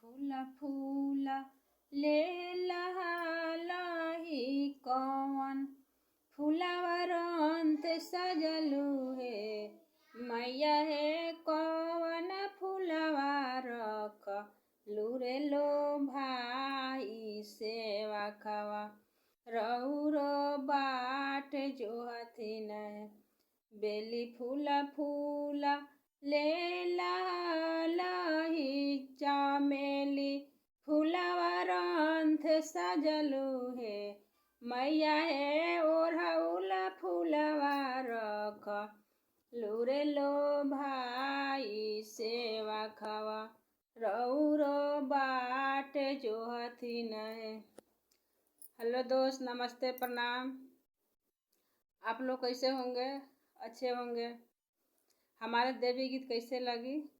फूला फूला ले लही कौन फूलावा रंत सजलू हे मैया हे कौन फूलावा रख लूरे लो भाई सेवा खवा रौरो बाट जो हथिन बेली फूला फूला ले लही चमेली फूलावा रंथ सजलू हे मैया हे ओढ़ौला फूलावा रख लूरे लो भाई सेवा खवा रौरो बाट जो हथिन है। हेलो दोस्त, नमस्ते, प्रणाम। आप लोग कैसे होंगे? अच्छे होंगे। हमारे देवी गीत कैसे लगी?